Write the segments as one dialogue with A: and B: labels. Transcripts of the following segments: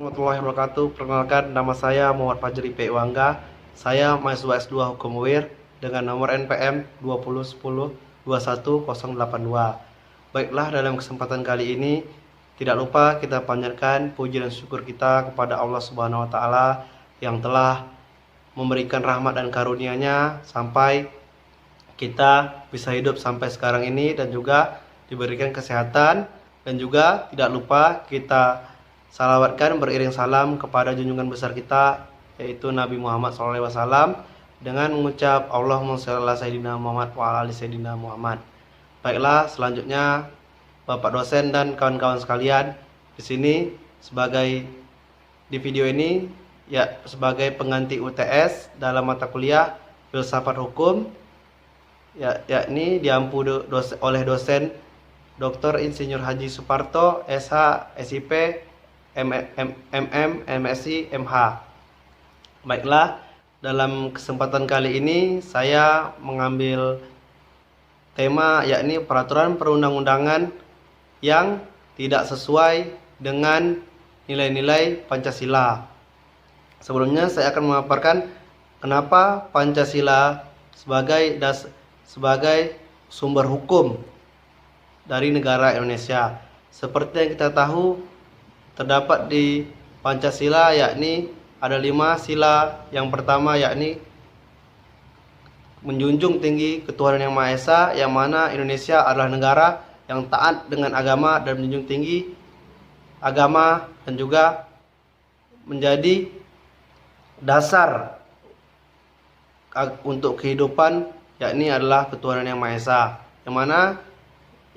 A: Warahmatullahi wabarakatuh. Perkenalkan, nama saya Muhammad Fajri P. Wangga. Saya mahasiswa S2 Hukum UIR dengan nomor NPM 2010-21082. Baiklah, dalam kesempatan kali ini tidak lupa kita panjatkan puji dan syukur kita kepada Allah Subhanahu wa taala yang telah memberikan rahmat dan karunia-Nya sampai kita bisa hidup sampai sekarang ini dan juga diberikan kesehatan, dan juga tidak lupa kita salawatkan beriring salam kepada junjungan besar kita yaitu Nabi Muhammad SAW dengan mengucap Allahumma shalli ala sayyidina Muhammad wa ala ali sayyidina Muhammad. Baiklah, selanjutnya Bapak dosen dan kawan-kawan sekalian, di sini di video ini ya sebagai pengganti UTS dalam mata kuliah Filsafat Hukum, yakni diampu oleh dosen Dr. Insinyur Haji Suparto, SH, SIP, MM, MSI, MH. Baiklah, dalam kesempatan kali ini saya mengambil tema yakni peraturan perundang-undangan yang tidak sesuai dengan nilai-nilai Pancasila. Sebelumnya saya akan memaparkan kenapa Pancasila sebagai sumber hukum dari negara Indonesia. Seperti yang kita tahu, terdapat di Pancasila yakni ada 5 sila. Yang pertama yakni menjunjung tinggi ketuhanan yang Maha Esa, yang mana Indonesia adalah negara yang taat dengan agama dan menjunjung tinggi agama, dan juga menjadi dasar untuk kehidupan yakni adalah ketuhanan yang Maha Esa. Yang mana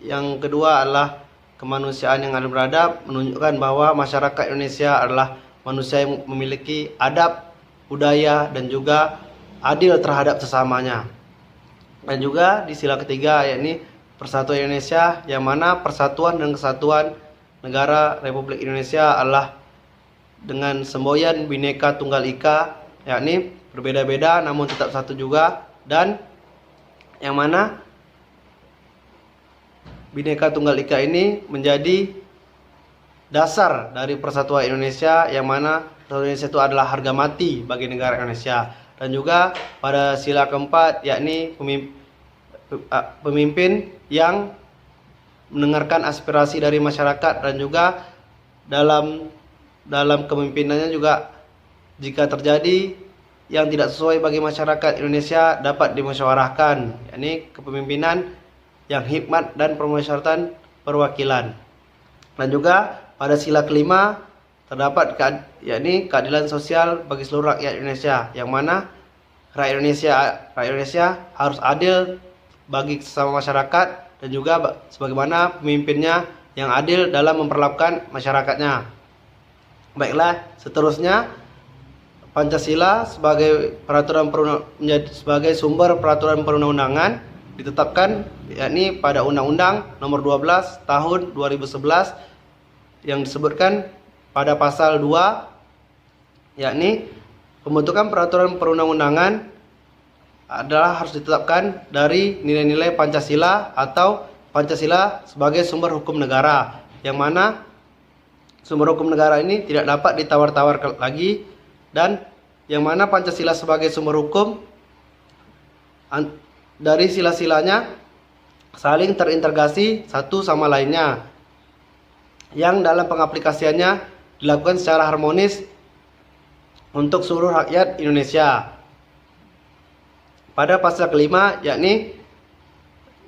A: yang kedua adalah kemanusiaan yang adil beradab, menunjukkan bahwa masyarakat Indonesia adalah manusia yang memiliki adab, budaya, dan juga adil terhadap sesamanya. Dan juga di sila ketiga yakni Persatuan Indonesia, yang mana persatuan dan kesatuan negara Republik Indonesia adalah dengan semboyan Bhinneka Tunggal Ika, yakni berbeda-beda namun tetap satu juga, dan yang mana Bhinneka Tunggal Ika ini menjadi dasar dari persatuan Indonesia, yang mana persatuan Indonesia itu adalah harga mati bagi negara Indonesia. Dan juga pada sila keempat yakni pemimpin yang mendengarkan aspirasi dari masyarakat, dan juga dalam kepemimpinannya juga jika terjadi yang tidak sesuai bagi masyarakat Indonesia dapat dimusyawarahkan, yakni kepemimpinan yang hikmat dan permusyawaratan perwakilan. Dan juga pada sila kelima terdapat yakni keadilan sosial bagi seluruh rakyat Indonesia, yang mana rakyat Indonesia harus adil bagi sesama masyarakat, dan juga sebagaimana pemimpinnya yang adil dalam memperlakukan masyarakatnya. Baiklah, seterusnya Pancasila sebagai sumber peraturan perundang-undangan ditetapkan yakni pada Undang-Undang Nomor 12 Tahun 2011 yang disebutkan pada pasal 2, yakni pembentukan peraturan perundang-undangan adalah harus ditetapkan dari nilai-nilai Pancasila atau Pancasila sebagai sumber hukum negara, yang mana sumber hukum negara ini tidak dapat ditawar-tawar lagi, dan yang mana Pancasila sebagai sumber hukum dari sila-silanya saling terintegrasi satu sama lainnya, yang dalam pengaplikasiannya dilakukan secara harmonis untuk seluruh rakyat Indonesia. Pada pasal kelima yakni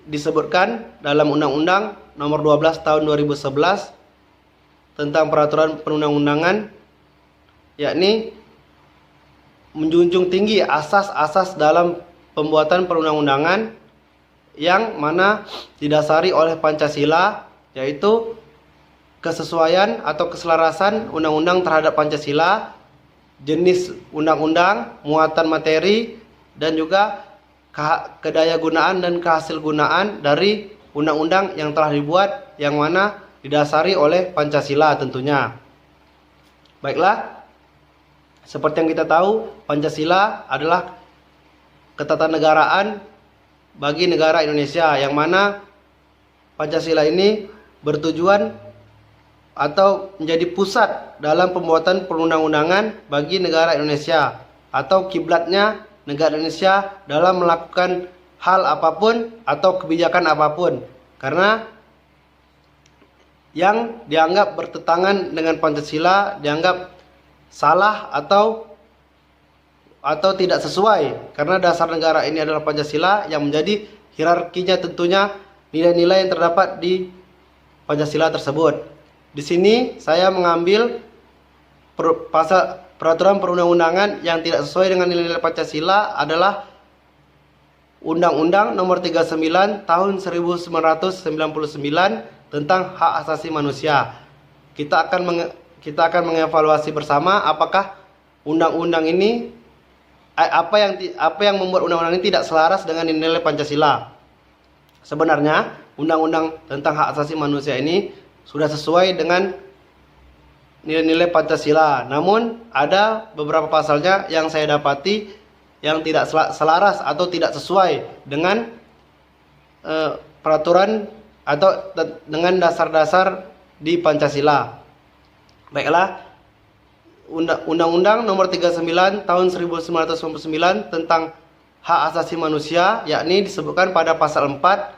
A: disebutkan dalam Undang-Undang Nomor 12 Tahun 2011 tentang peraturan perundang-undangan, yakni menjunjung tinggi asas-asas dalam pembuatan perundang-undangan yang mana didasari oleh Pancasila, yaitu kesesuaian atau keselarasan undang-undang terhadap Pancasila, jenis undang-undang, muatan materi, dan juga kedayagunaan dan kehasilgunaan dari undang-undang yang telah dibuat, yang mana didasari oleh Pancasila tentunya. Baiklah, seperti yang kita tahu, Pancasila adalah ketatanegaraan bagi negara Indonesia, yang mana Pancasila ini bertujuan atau menjadi pusat dalam pembuatan perundang-undangan bagi negara Indonesia, atau kiblatnya negara Indonesia dalam melakukan hal apapun atau kebijakan apapun, karena yang dianggap bertentangan dengan Pancasila dianggap salah atau tidak sesuai, karena dasar negara ini adalah Pancasila yang menjadi hierarkinya tentunya nilai-nilai yang terdapat di Pancasila tersebut. Di sini saya mengambil peraturan perundang-undangan yang tidak sesuai dengan nilai-nilai Pancasila adalah Undang-Undang Nomor 39 Tahun 1999 tentang Hak Asasi Manusia. Kita akan mengevaluasi bersama apakah undang-undang ini apa yang membuat undang-undang ini tidak selaras dengan nilai Pancasila. Sebenarnya undang-undang tentang hak asasi manusia ini sudah sesuai dengan nilai-nilai Pancasila. Namun ada beberapa pasalnya yang saya dapati yang tidak selaras atau tidak sesuai dengan peraturan atau dengan dasar-dasar di Pancasila. Baiklah, Undang-Undang Nomor 39 Tahun 1999 tentang Hak Asasi Manusia, yakni disebutkan pada pasal 4,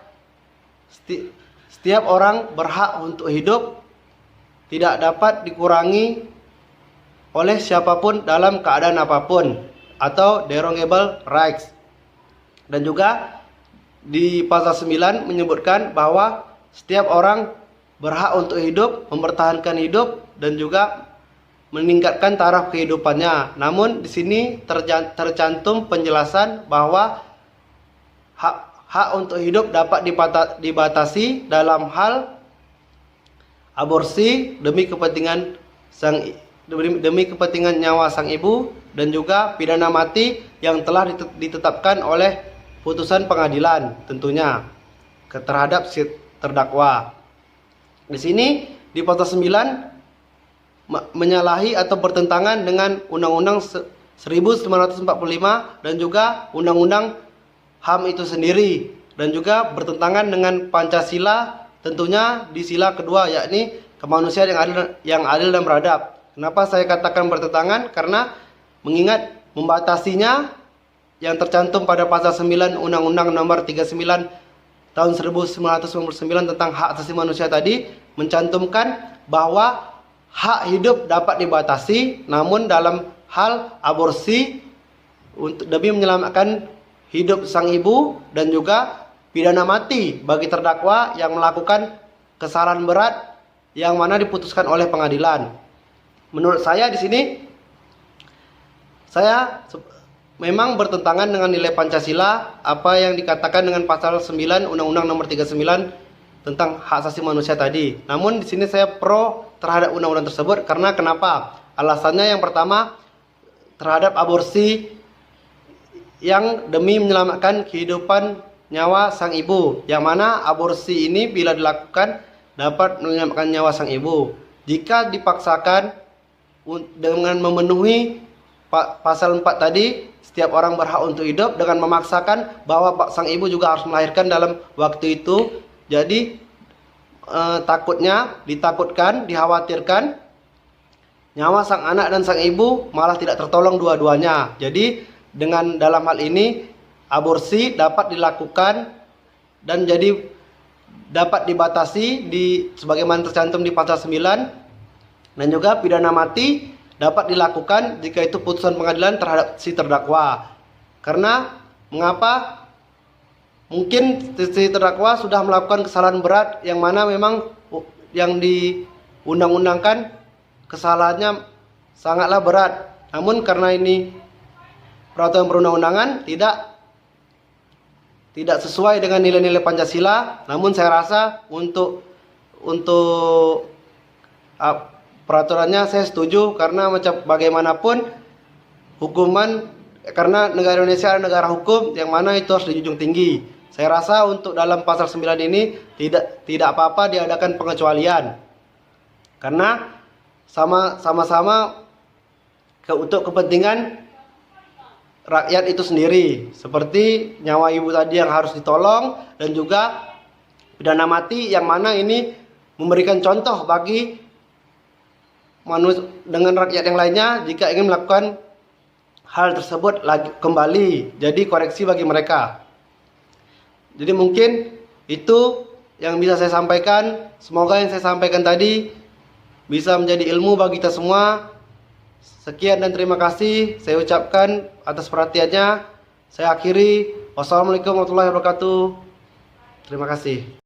A: setiap orang berhak untuk hidup, tidak dapat dikurangi oleh siapapun dalam keadaan apapun, atau derogable rights. Dan juga di pasal 9 menyebutkan bahwa setiap orang berhak untuk hidup, mempertahankan hidup, dan juga meningkatkan taraf kehidupannya. Namun di sini tercantum penjelasan bahwa hak untuk hidup dapat dibatasi dalam hal aborsi demi kepentingan nyawa sang ibu, dan juga pidana mati yang telah ditetapkan oleh putusan pengadilan tentunya terhadap si terdakwa. Di sini di pasal 9 menyalahi atau bertentangan dengan Undang-Undang 1945 dan juga Undang-Undang HAM itu sendiri, dan juga bertentangan dengan Pancasila tentunya di sila kedua, yakni kemanusiaan yang adil dan beradab. Kenapa saya katakan bertentangan? Karena mengingat membatasinya yang tercantum pada pasal 9 Undang-Undang Nomor 39 Tahun 1999 tentang hak asasi manusia tadi mencantumkan bahwa hak hidup dapat dibatasi, namun dalam hal aborsi demi menyelamatkan hidup sang ibu, dan juga pidana mati bagi terdakwa yang melakukan kesalahan berat yang mana diputuskan oleh pengadilan. Menurut saya di sini saya memang bertentangan dengan nilai Pancasila apa yang dikatakan dengan pasal 9 Undang-Undang Nomor 39 tentang hak asasi manusia tadi. Namun di sini saya pro terhadap undang-undang tersebut karena kenapa? Alasannya yang pertama, terhadap aborsi yang demi menyelamatkan kehidupan nyawa sang ibu, yang mana aborsi ini bila dilakukan dapat menyelamatkan nyawa sang ibu. Jika dipaksakan dengan memenuhi pasal 4 tadi, setiap orang berhak untuk hidup, dengan memaksakan bahwa sang ibu juga harus melahirkan dalam waktu itu, jadi dikhawatirkan nyawa sang anak dan sang ibu malah tidak tertolong dua-duanya. Jadi dengan dalam hal ini aborsi dapat dilakukan dan jadi dapat dibatasi sebagaimana tercantum di pasal 9, dan juga pidana mati dapat dilakukan jika itu putusan pengadilan terhadap si terdakwa. Karena mengapa? Mungkin si terdakwa sudah melakukan kesalahan berat yang mana memang yang diundang-undangkan kesalahannya sangatlah berat. Namun karena ini peraturan perundang-undangan tidak sesuai dengan nilai-nilai Pancasila, namun saya rasa untuk peraturannya saya setuju, karena macam bagaimanapun hukuman, karena negara Indonesia adalah negara hukum yang mana itu harus dijunjung tinggi. Saya rasa untuk dalam pasal 9 ini tidak apa-apa diadakan pengecualian, karena sama-sama untuk kepentingan rakyat itu sendiri, seperti nyawa ibu tadi yang harus ditolong, dan juga pidana mati yang mana ini memberikan contoh bagi dengan rakyat yang lainnya jika ingin melakukan hal tersebut lagi kembali. Jadi koreksi bagi mereka. Jadi mungkin itu yang bisa saya sampaikan. Semoga yang saya sampaikan tadi bisa menjadi ilmu bagi kita semua. Sekian dan terima kasih saya ucapkan atas perhatiannya. Saya akhiri. Wassalamualaikum warahmatullahi wabarakatuh. Terima kasih.